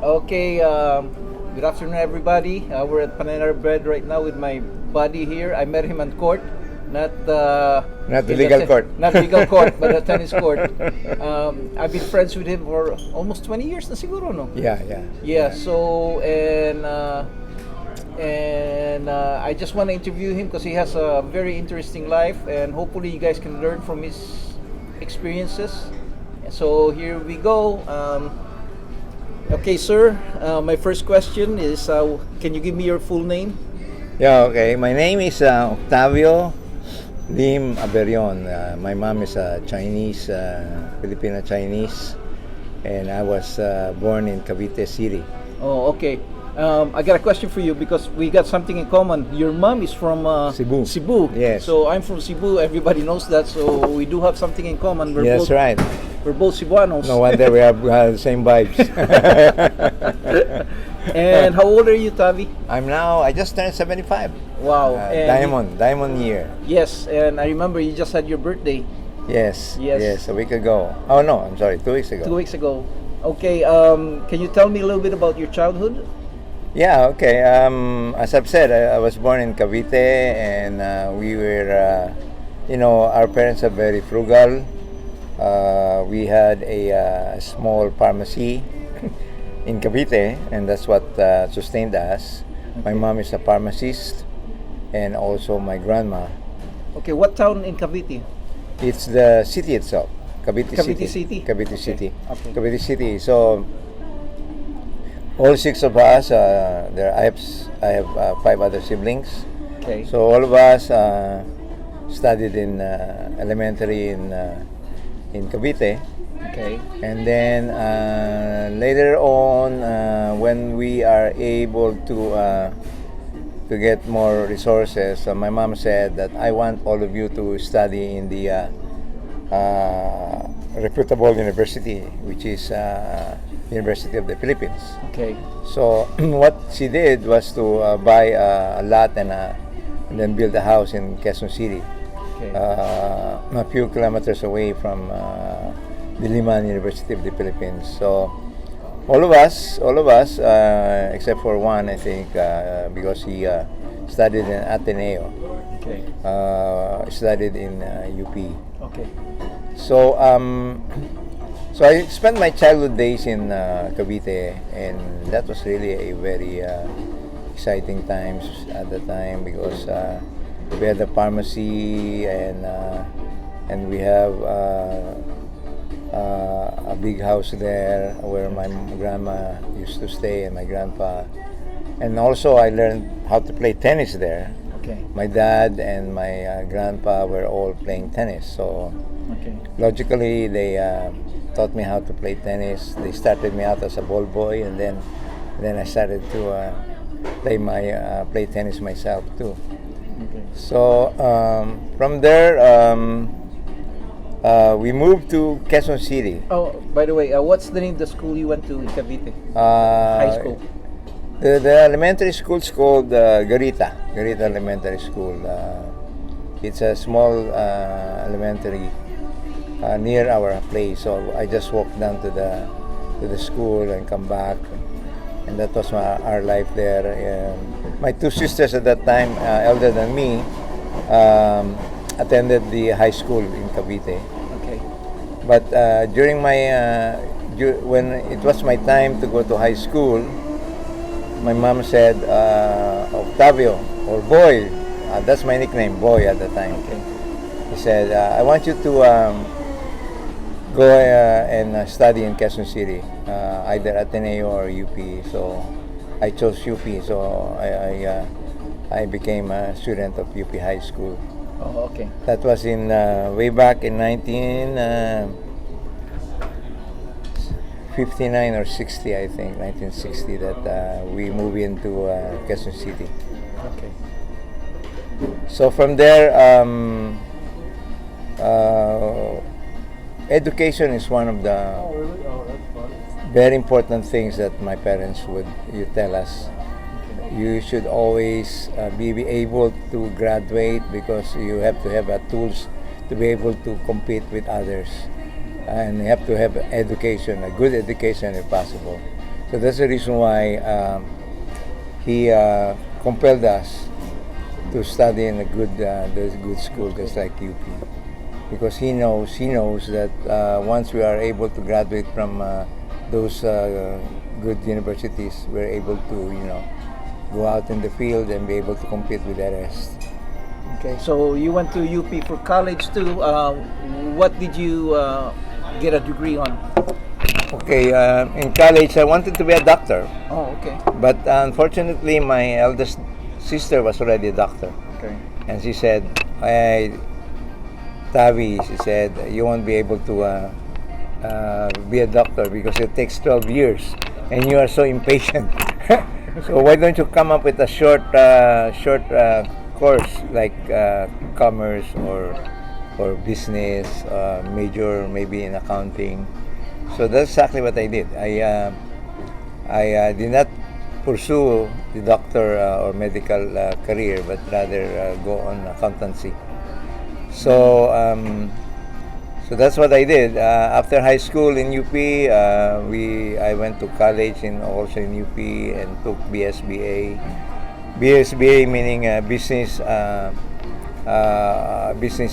Okay, good afternoon, everybody. We're at Panera Bread right now with my buddy here. I met him on court, not Not the in legal court. not legal court, but a tennis court. I've been friends with him for almost 20 years na siguro, no? Yeah. Yeah. So I just want to interview him because he has a very interesting life, and hopefully you guys can learn from his experiences. So here we go. Okay, sir. My first question is, can you give me your full name? Yeah, okay. My name is Octavio Aberion. My mom is Chinese, Filipino Chinese, and I was born in Cavite City. Oh, okay. I got a question for you because we got something in common. Your mom is from Cebu. Cebu. Yes. So I'm from Cebu. Everybody knows that. So we do have something in common. Yes, right. We're both Cebuanos. No wonder we have the same vibes. And how old are you, Tavy? I just turned 75. Wow. And Diamond year. Yes, and I remember you just had your birthday Yes, Yes. a week ago. Oh no, I'm sorry, 2 weeks ago. 2 weeks ago. Okay, can you tell me a little bit about your childhood? Yeah, okay. As I've said, I was born in Cavite, and we were, our parents are very frugal. We had a small pharmacy in Cavite, and that's what sustained us. My mom is a pharmacist, and also my grandma. Okay, what town in Cavite? It's the city itself, Cavite City? Cavite Okay. City. Okay. Cavite City. So all six of us, I have 5 other siblings. Okay. So all of us studied in elementary in Cavite, Okay. and then later on, when we are able to get more resources, my mom said that I want all of you to study in the reputable university, which is University of the Philippines. Okay. So what she did was to buy a lot and then build a house in Quezon City, Okay. a few kilometers away from Diliman University of the Philippines. So all of us, except for one, I think, because he studied in Ateneo, Okay. studied in UP. Okay. So so I spent my childhood days in Cavite, and that was really a very exciting times at the time because we had a pharmacy, and we have a big house there where my grandma used to stay and my grandpa, and also I learned how to play tennis there. Okay. My dad and my grandpa were all playing tennis, so Okay. logically they taught me how to play tennis. They started me out as a ball boy, and then I started to play tennis myself too. Okay. So from there we moved to Quezon City. Oh, by the way, what's the name of the school you went to in Cavite? Uh, High school. The elementary school is called Garita Elementary School. It's a small elementary near our place, so I just walked down to the school and come back, and that was our life there. My 2 sisters at that time, elder than me, attended the high school in Cavite. Okay. But during when it was my time to go to high school, my mom said, Octavio, or Boy, that's my nickname, Boy at the time. Okay. He said, I want you to go and study in Quezon City, either Ateneo or UP. So I chose UP, so I became a student of UP High School. Oh, okay. That was in way back in 1959 or 60, I think, 1960, that we moved into Quezon City. Okay. So from there, education is one of the very important things that my parents would tell us. You should always be able to graduate because you have to have tools to be able to compete with others, and you have to have education, a good education if possible. So that's the reason why he compelled us to study in a good school, just like UP, because he knows that once we are able to graduate from those good universities, we're able to go out in the field and be able to compete with the rest. Okay, so you went to UP for college too. What did you get a degree on? Okay, in college I wanted to be a doctor, Oh, okay. but unfortunately my eldest sister was already a doctor, Okay. and she said, "Hey, Tavy," she said, "you won't be able to be a doctor because it takes 12 years, and you are so impatient. So why don't you come up with a short course like commerce or business, major maybe in accounting." So that's exactly what I did. I did not pursue the doctor or medical career, but rather go on accountancy. So so that's what I did. After high school in UP, I went to college also in UP and took BSBA. BSBA meaning business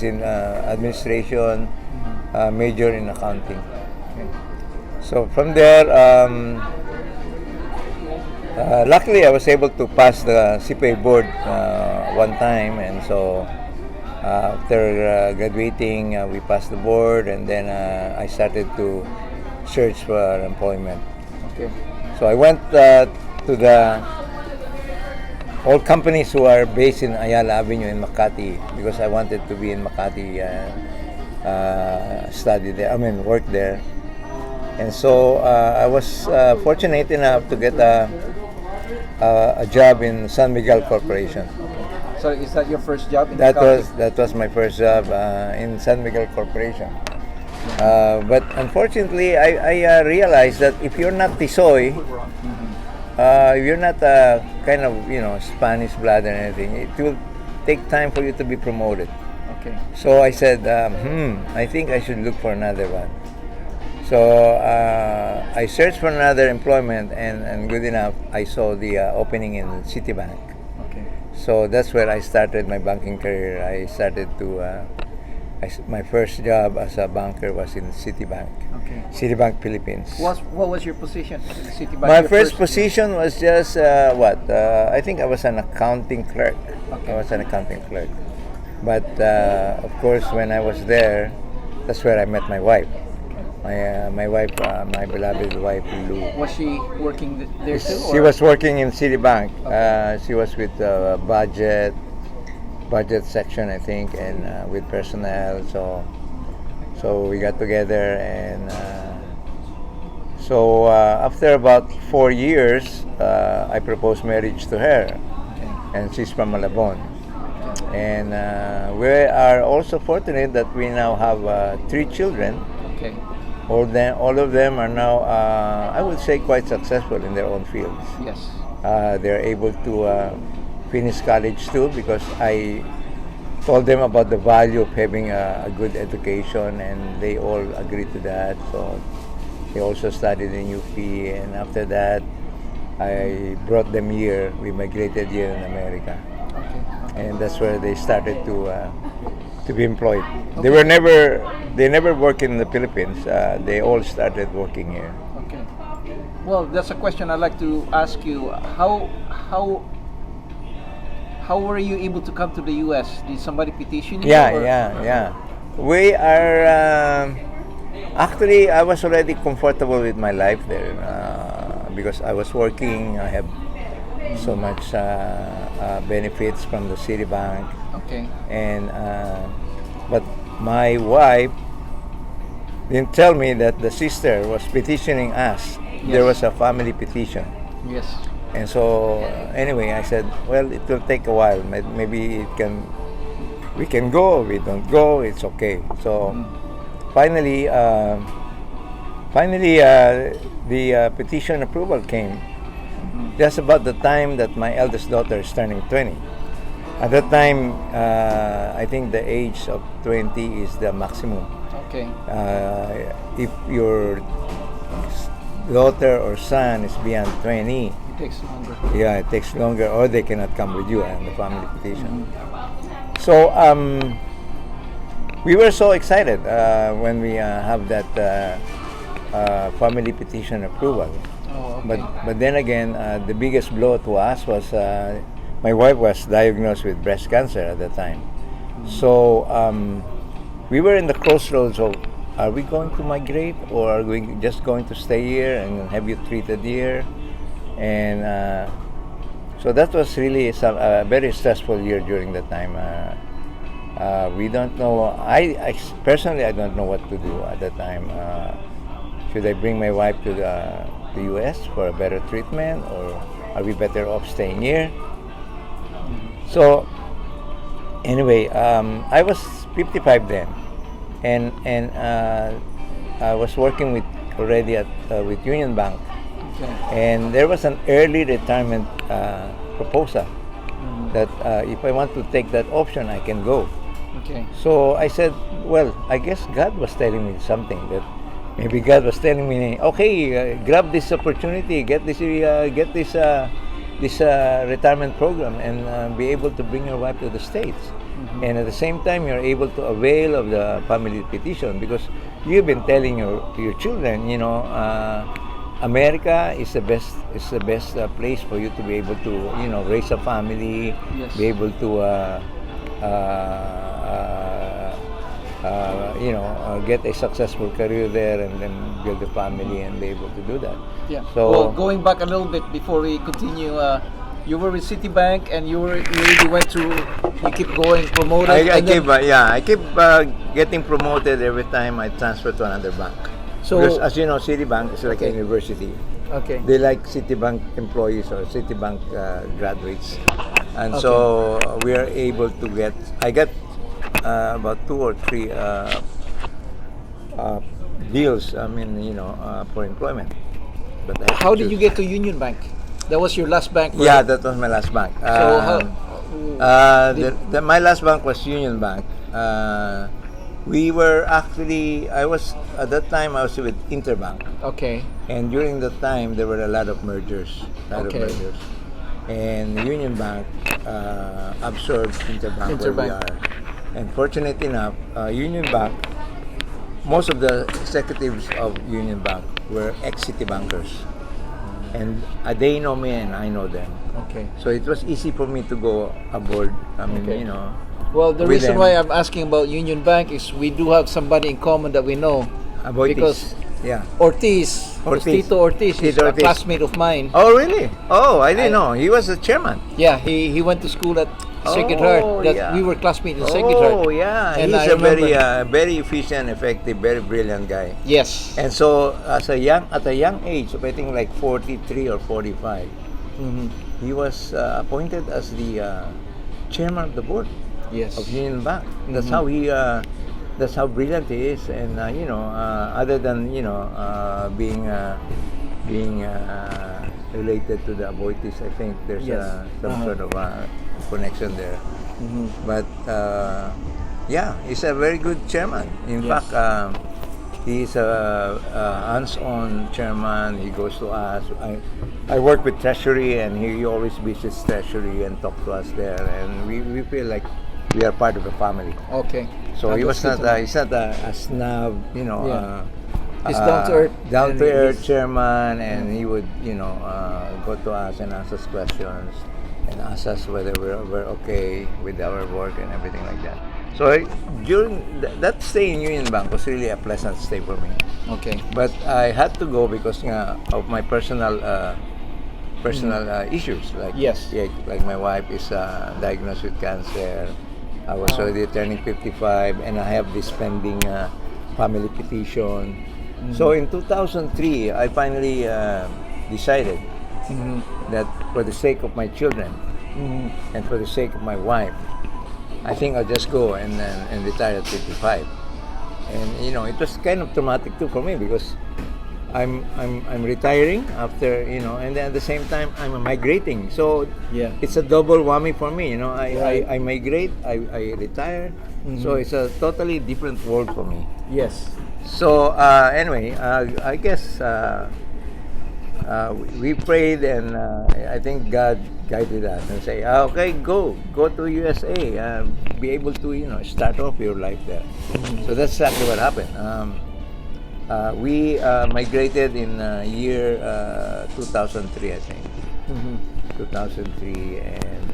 in administration, major in accounting. So from there, luckily I was able to pass the CPA board one time, and so after graduating, we passed the board, and then I started to search for employment. Okay. So I went to the all companies who are based in Ayala Avenue in Makati, because I wanted to be in Makati, study there. I mean, work there. And so I was fortunate enough to get a job in San Miguel Corporation. So is that your first job in That accounting? was my first job in San Miguel Corporation. But unfortunately, I realized that if you're not Tisoy, you're not kind of Spanish blood or anything, it will take time for you to be promoted. Okay. So I said, I think I should look for another one. So I searched for another employment, and good enough, I saw the opening in Citibank. Okay. So that's where I started my banking career. I started to my first job as a banker was in Citibank, Okay. Citibank Philippines. What was your position in Citibank? My Your first position was just I think I was an accounting clerk. Okay. I was an accounting clerk. But of course, when I was there, that's where I met my wife. My wife, my beloved wife, Lou. Was she working there too? She or- was working in Citibank. She was with budget section, I think, and with personnel. So we got together, and so after about 4 years, I proposed marriage to her, and she's from Malabon. And we are also fortunate that we now have 3 children. Okay. All of them are now, I would say, quite successful in their own fields. Yes. They're able to finish college too, because I told them about the value of having a good education, and they all agreed to that. So they also studied in UP, and after that, I brought them here. We migrated here in America, Okay. and that's where they started to be employed. They never worked in the Philippines. They all started working here. Okay. Well, that's a question I'd like to ask you. How were you able to come to the U.S.? Did somebody petition you? Yeah, or- yeah. We are actually. I was already comfortable with my life there because I was working. I have so much benefits from the Citibank, Okay. and but my wife didn't tell me that the sister was petitioning us. There Yes. was a family petition. Yes. And so anyway, I said, well, it will take a while. Maybe we can go. We don't go. It's okay. So finally, the petition approval came just about the time that my eldest daughter is turning 20. At that time, I think the age of 20 is the maximum. Okay. If you're daughter or son is beyond 20, It takes longer. yeah, it takes longer, or they cannot come with you on the family petition. So we were so excited when we have that family petition approval. Oh, okay. But then again, the biggest blow to us was my wife was diagnosed with breast cancer at the time. So we were in the crossroads of, are we going to migrate, or are we just going to stay here and have you treated here? And so that was really a very stressful year during the time. We don't know. I personally, I don't know what to do at the time. Should I bring my wife to the U.S. for a better treatment, or are we better off staying here? So anyway, I was 55 then, and I was working with already with Union Bank, Okay. and there was an early retirement proposal that if I want to take that option, I can go. Okay. So I said, well, I guess God was telling me something, that maybe God was telling me, okay, grab this opportunity, get this retirement program, and be able to bring your wife to the States. And at the same time, you're able to avail of the family petition, because you've been telling your children, America is the best place for you to be able to raise a family, Yes. be able to get a successful career there, and then build a family and be able to do that. Yeah. So Well, going back a little bit before we continue, you were with Citibank, and you really went through. You keep going promoted. I and then- keep getting promoted every time I transfer to another bank. So- because as you know, Citibank is like a Okay. university. Okay. They like Citibank employees or Citibank graduates, and so we are able to get. I got about 2 or 3 deals. I mean, for employment. But I have to How did choose. you get to Union Bank? That was your last bank, right? Yeah, that was my last bank. So My last bank was Union Bank. We were actually, I was with Interbank, Okay. and during that time there were a lot of mergers, Okay. and Union Bank absorbed Interbank, where we Interbank. are. And fortunate enough, Union Bank, most of the executives of Union Bank were ex-City bankers, and they know me and I know them. Okay. So it was easy for me to go aboard. I mean, Okay. you know. Well, the with reason them. why I'm asking about Union Bank is we do have somebody in common that we know. About because this. Yeah. Ortiz, Tito Ortiz is Tito a Ortiz. classmate of mine. Oh, really? Oh, I didn't know. He was the chairman. Yeah, he went to school at Sacred Oh, Heart. That yeah. we were classmates in Sacred Heart. Oh, yeah. And He's I a very, remember- very efficient, effective, very brilliant guy. Yes. And so, at a young age, of I think like 43 or 45, Mhm. he was appointed as the chairman of the board Yes. of Union Bank. That's how he. That's how brilliant he is, and other than being related to the Aboitis, I think there's Yes. some sort of connection there. Mhm. But yeah, he's a very good chairman. In Yes. fact, he's a hands-on chairman. He goes to us. I work with Treasury, and he always visits Treasury and talk to us there, and we feel like we are part of the family. Okay. So he was That's not good he's not a snob, Yeah. He's down to earth. down to And earth he's- chairman, and he would go to us and ask us questions and ask us whether we're okay with our work and everything like that. So during that stay in Union Bank was really a pleasant stay for me. to- Okay. But I had to go because of my personal issues. Like Yes. yeah, like my wife is diagnosed with cancer. I was already turning 55, and I have this pending family petition. So in 2003, I finally decided Mhm. that for the sake of my children Mhm. and for the sake of my wife, I think I'll just go and retire at 55. And it was kind of traumatic too for me, because I'm retiring after, and then at the same time I'm migrating. So Yeah. it's a double whammy for me. Right. I migrate, I retire. So it's a totally different world for me. Yes. So anyway, I guess we prayed, and I think God guided us and say, okay, go to USA, be able to start off your life there. So that's exactly what happened. We migrated in year 2003, I think. 2003, and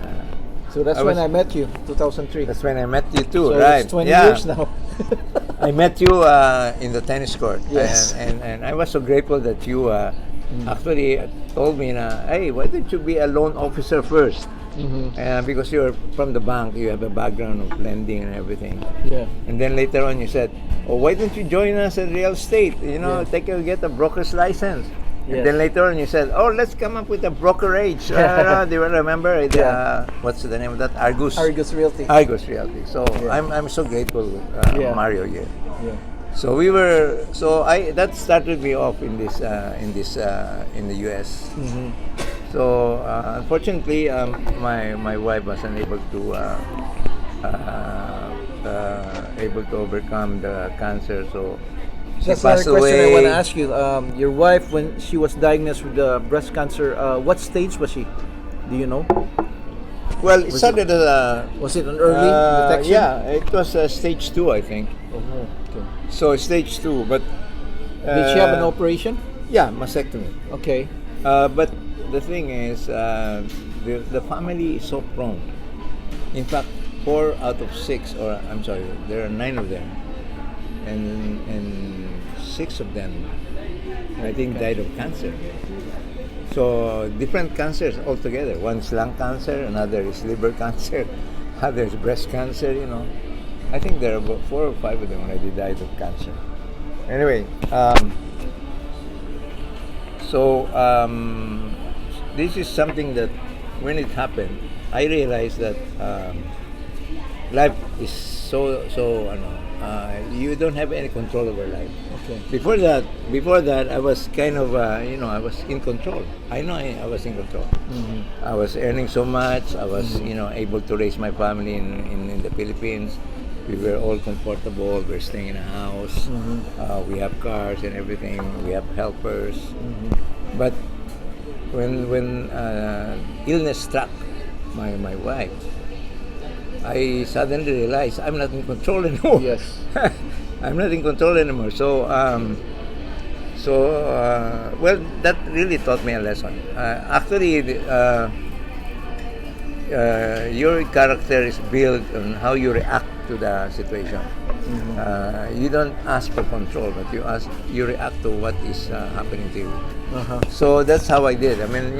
So that's when I met you, 2003. that's when I met you too, So right? it's 20 years now. I met you in the tennis court. Yes. And I was so grateful that you actually told me, hey, why don't you be a loan officer first? Because you're from the bank, you have a background of lending and everything. Yeah. And then later on you said, oh, why don't you join us at real estate? Yeah. Get a broker's license. Yes. And then later on you said, oh, let's come up with a brokerage. Do you remember? Yeah. What's the name of that? Argus. Argus Realty. Argus Realty. So Yeah. I'm so grateful, Yeah. Mario. Yeah. Yeah. So that started me off in the U.S. So unfortunately, my wife wasn't able to overcome the cancer. So she That's another passed question I away. want to ask you. Your wife, when she was diagnosed with breast cancer, what stage was she? Do you know? Well, it started Was it an early detection? yeah, it was stage 2, I think. Oh, okay. So stage 2, but Did she have an operation? yeah, mastectomy. Okay. But the thing is, the family is so prone. In fact, 4 out of 6, or I'm sorry, there are 9 of them, and 6 of them, I think, died of cancer. So different cancers altogether. One's lung cancer, another is liver cancer, others breast cancer. I think there are about 4 or 5 of them already died of cancer. Anyway, this is something that when it happened, I realized that life is you don't have any control over life. Okay. Before that, I was kind of, I was in control. I know I was in control. I was earning so much. I was, able to raise my family in the Philippines. We were all comfortable. We're staying in a house. We have cars and everything. We have helpers. But when illness struck my wife, I suddenly realized I'm not in control anymore. Yes. I'm not in control anymore. So, well, that really taught me a lesson. Actually, your character is built on how you react to the situation. You don't ask for control, but you react to what is happening to you. So that's how I did. I mean,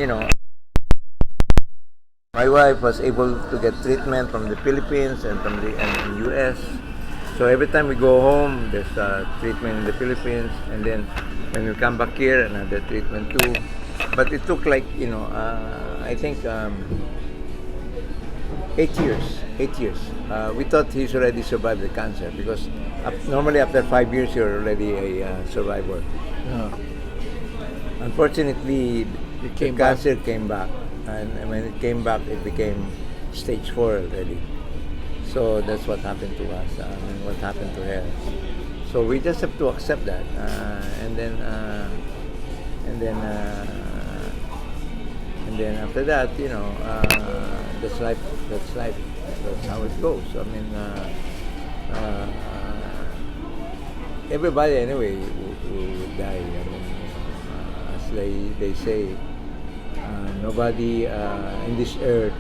my wife was able to get treatment from the Philippines and from the U.S. So every time we go home, there's treatment in the Philippines, and then when we come back here, another treatment too. But it took like I think 8 years. 8 years. We thought he's already survived the cancer because normally after 5 years you're already a survivor. Unfortunately, the cancer came back. And when it came back, it became stage 4 already. So that's what happened to us, and what happened to her. So we just have to accept that, and then after that, that's life. That's life. That's how it goes. I mean, everybody anyway will die. I mean, as they say. Nobody in this earth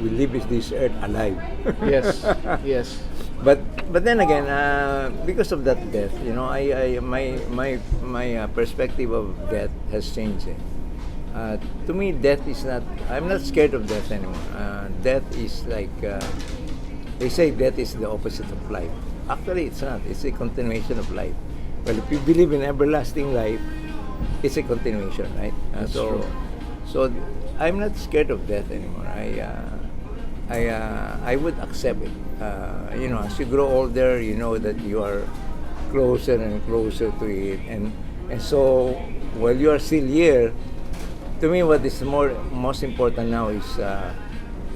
will leave this earth alive. Yes, yes. But then again, because of that death, my perspective of death has changed. To me, death is not. I'm not scared of death anymore. Death is like they say, death is the opposite of life. Actually, it's not. It's a continuation of life. Well, if you believe in everlasting life, it's a continuation, right? That's true. So I'm not scared of death anymore. I would accept it. As you grow older, you know that you are closer and closer to it, and so while you are still here, to me, what is most important now is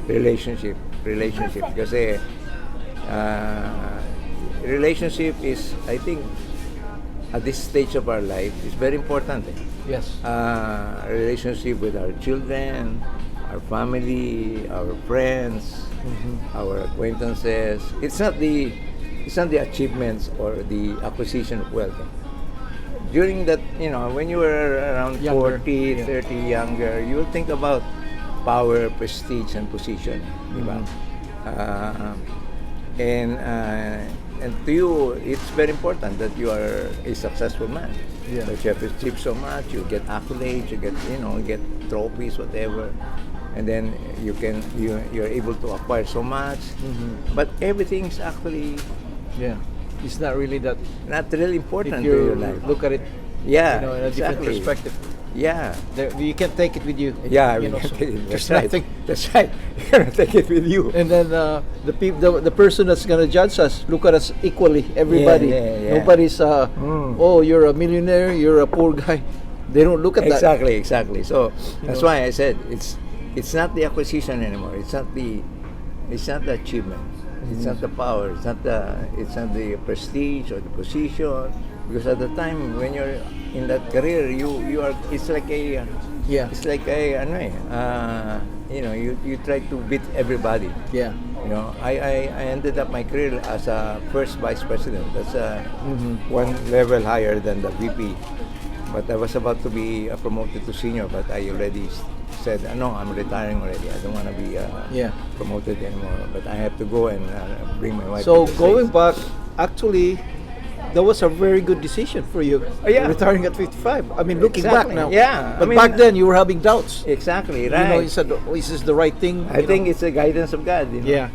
relationship. Because relationship is, I think, at this stage of our life, is very important. Yes. Relationship with our children, our family, our friends, our acquaintances. It's not the achievements or the acquisition of wealth. During that, when you were around Younger, 40, yeah. 30, younger, you will think about power, prestige, and position. Di ba? And to you, it's very important that you are a successful man. Yeah. That you have achieved so much, you get accolades, you get trophies, whatever, and then you're able to acquire so much. But everything's actually Yeah. It's not really that. not really important If to your you life. look at it, Yeah, in a different exactly. perspective, Yeah. you can't take it with you. Yeah, You know, so that's there's right. nothing. That's right. You're gonna take it with you. And then the person that's gonna judge us look at us equally. Everybody. Yeah. Nobody's oh, you're a millionaire. You're a poor guy. They don't look at that. Exactly. So that's know. why I said it's not the acquisition anymore. It's not the achievement. It's not the power. It's not the prestige or the position. Because at the time when you're in that career, you are. It's like a. Yeah. It's like a you try to beat everybody. Yeah. I ended up my career as a first vice president. That's one level higher than the VP. But I was about to be promoted to senior, but I already said, no, I'm retiring already. I don't want to be promoted anymore. But I have to go and bring my wife. So to the going States. back, actually, that was a very good decision for you. Yeah. Retiring at 55. I mean, looking back Exactly. now. Yeah. But back then, you were having doubts. Exactly, right. You said, oh, is this the right thing? I think it's the guidance of God. Yeah.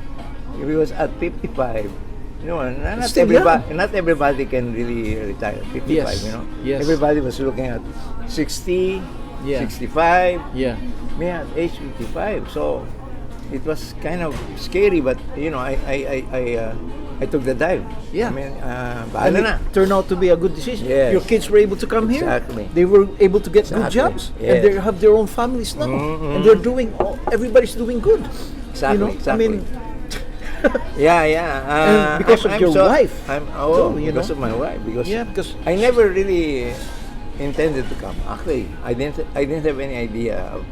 If it was at 55, not Still everybody can really retire at 55, Yes. Yes. Everybody was looking at 60, Yeah. 65, Yeah. me at age 55. So it was kind of scary, but I took the dive. Yeah. I mean, And bahala na. it turned out to be a good decision. Yes. Your kids were able to come Exactly. here. They were able to get good Exactly. jobs. Yes. And they have their own families now. And they're everybody's doing good. Exactly, I mean, Yeah. and because of your wife. Because of my wife. Because yeah, because I never really intended to come. Actually, I didn't have any idea of.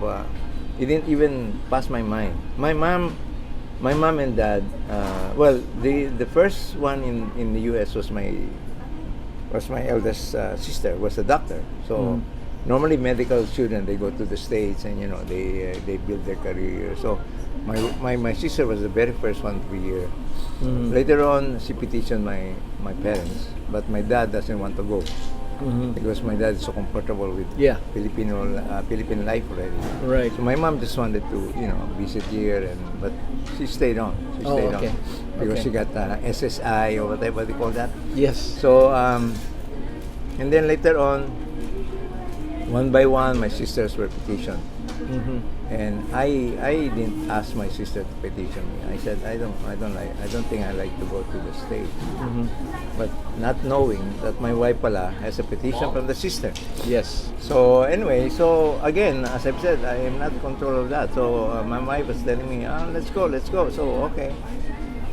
It didn't even pass my mind. My mom and dad. The first one in the U.S. was my eldest sister. Was a doctor. So normally medical students, they go to the States and they build their career. So my sister was the very first one to be here. Later on, she petitioned my parents, but my dad doesn't want to go because my dad is so comfortable with Philippine life already. Right. So my mom just wanted to visit here, but she stayed on. Okay. Because Okay. she got SSI or whatever they call that. yes. So and then later on, one by one, my sisters were petitioned. And I didn't ask my sister to petition me. I said I don't think I like to go to the States. But not knowing that my wife pala has a petition from the sister. Yes. So anyway, again, as I've said, I am not in control of that. So my wife was telling me, let's go. So okay.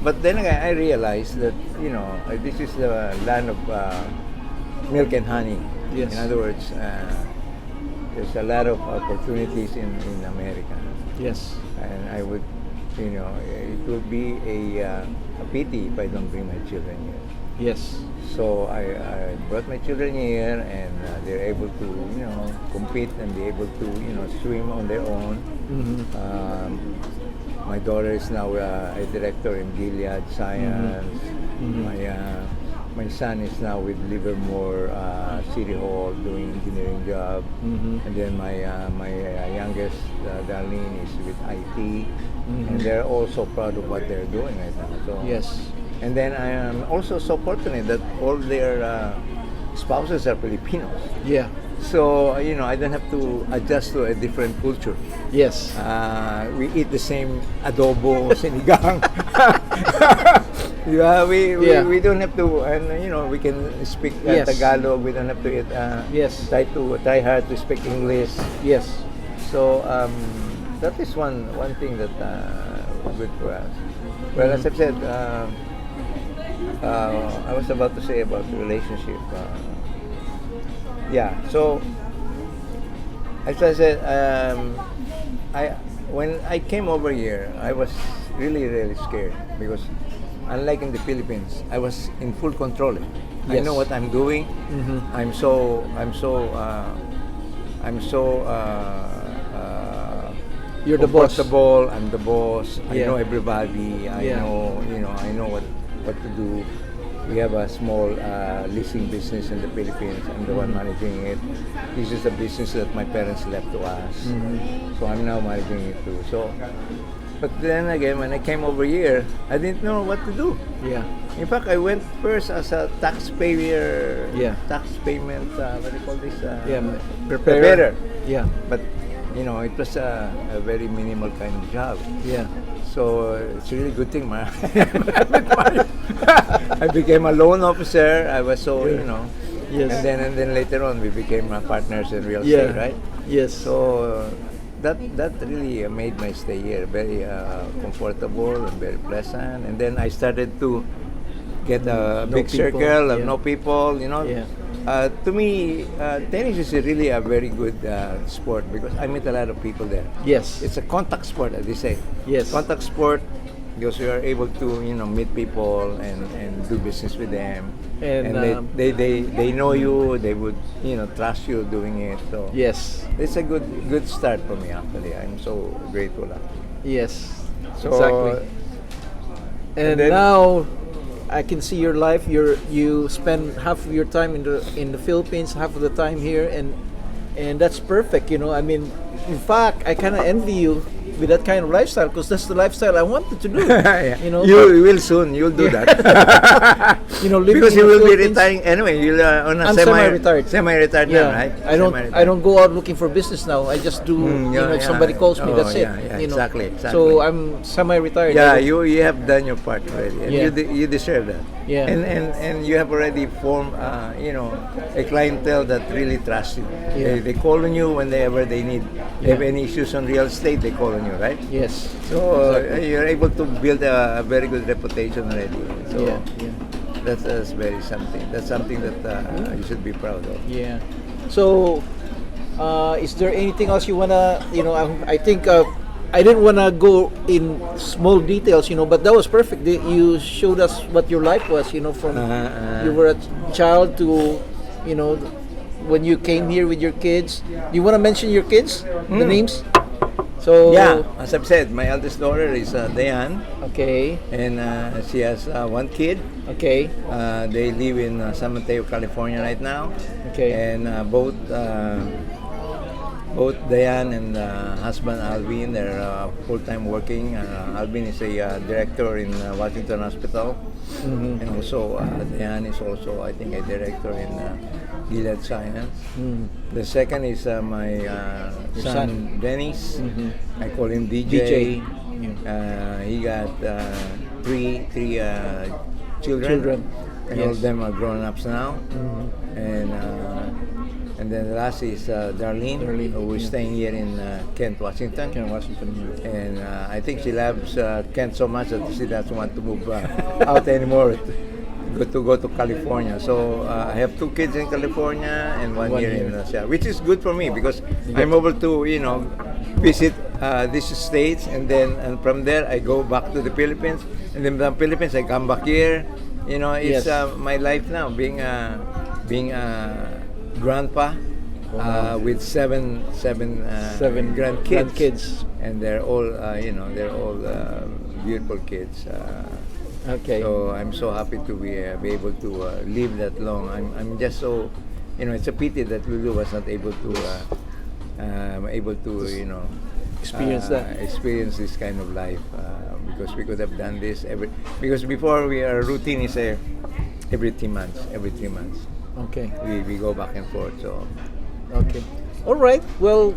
But then again, I realized that this is the land of milk and honey. Yes. In other words, there's a lot of opportunities in America, Yes. and I would, it would be a pity if I don't bring my children here. Yes. So I brought my children here, and they're able to, compete and be able to, swim on their own. My daughter is now a director in Gilead Science. My son is now with Livermore City Hall doing engineering job, and then my youngest Darlene is with IT, and they're also proud of what they're doing right now. So Yes. and then I am also so fortunate that all their spouses are Filipinos. Yeah. So I don't have to adjust to a different culture. Yes. We eat the same adobo, sinigang. We don't have to, and we can speak Yes. Tagalog. We don't have to eat. Yes. Try hard to speak English. Yes. So that is one thing that good for us. Well, as I've said, I was about to say about the relationship. So as I said, I when I came over here, I was really scared because, unlike in the Philippines, I was in full control. I Yes. know what I'm doing. Mhm. I'm so You're the boss. comfortable. I'm the boss. I Yeah. know everybody. I Yeah. know, I know what to do. We have a small leasing business in the Philippines. I'm the one managing it. This is a business that my parents left to us. So I'm now managing it too. So, but then again, when I came over here, I didn't know what to do. Yeah. In fact, I went first as a taxpayer, Yeah. tax payment, what do you call this? Yeah. Preparer. Yeah. But, it was a very minimal kind of job. Yeah. So it's a really good thing, man. I became a loan officer. I was so, Yes. and then later on we became partners in real Yeah. estate, right? Yes. So that really made my stay here very comfortable and very pleasant. And then I started to get a Know big people, circle of yeah. know people. Yeah. To me, tennis is really a very good sport because I meet a lot of people there. Yes. It's a contact sport, as they say. Yes. Contact sport because you are able to meet people and do business with them. And, they know you. They would trust you doing it. So Yes. it's a good start for me actually. I'm so grateful. Yes. So, Exactly. And then- now I can see your life. You spend half of your time in the Philippines, half of the time here, and that's perfect. I mean, in fact, I kind of envy you with that kind of lifestyle because that's the lifestyle I wanted to do. Yeah. You know, You will soon. You'll do that. living Because in you the will be Philippines- retiring anyway. You'll on a I'm semi-retired. Semi-retired now, right? I don't go out looking for business now. I just do. Yeah, If somebody calls me, Oh, that's it. yeah, you know. exactly. So I'm semi-retired. Yeah, I don't- you have done your part already, and Yeah. you deserve that. Yeah. And you have already formed, a clientele that really trusts you. Yeah. They call on you whenever they need. They have Yeah. any issues on real estate, they call on you, right? Yes. So you're able to build a very good reputation already. So Yeah. Yeah. that's very something. That's something that you should be proud of. Yeah. So, is there anything else you wanna? I think I didn't wanna go in small details, but that was perfect. You showed us what your life was, from you were a child to, when you came here with your kids. Do you wanna mention your kids, the names? So Yeah, as I've said, my eldest daughter is Diane, Okay. and she has one kid. Okay. They live in San Mateo, California right now. Okay. And both Diane and husband Alvin, they're full-time working. Alvin is a director in Washington Hospital. Mhm. And also Diane is also, I think, a director in Gilead Science. Mm. The second is my Your son, son. Dennis. Mhm. I call him DJ. DJ. He got three children. And all Yes. of them are grown-ups now. And then the last is Darlene, Darlene, who is yeah. staying here in Kent, Washington. Ken Washington. And I think she loves Kent so much that she doesn't want to move out anymore to go to California. So I have 2 kids in California and one here in Seattle, which is good for me because I'm able to visit these states, and from there I go back to the Philippines, and then from the Philippines I come back here. It's Yes. my life now, being a grandpa. Wow. With seven grandkids. And they're all beautiful kids. Okay. So I'm so happy to be able to live that long. I'm just so, it's a pity that Lulu was not able to experience this kind of life, because we could have done this because before our routine is every 3 months. Okay. We go back and forth. So Okay. All right. Well,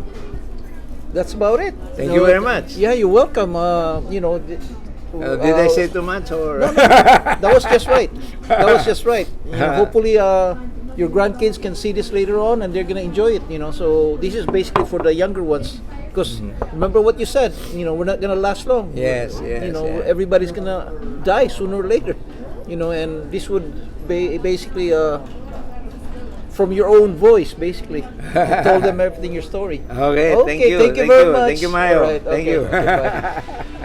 that's about it. Thank you very much. Yeah, you're welcome. did I say too much or? That was just right. That was just right. Hopefully, your grandkids can see this later on and they're gonna enjoy it. So this is basically for the younger ones. Because remember what you said. We're not gonna last long. Yes. Everybody's gonna die sooner or later. And this would basically from your own voice, basically. You told them everything, your story. Okay, thank you. Thank you very much. Thank you, Mayo. All right, Thank okay, you. okay, bye.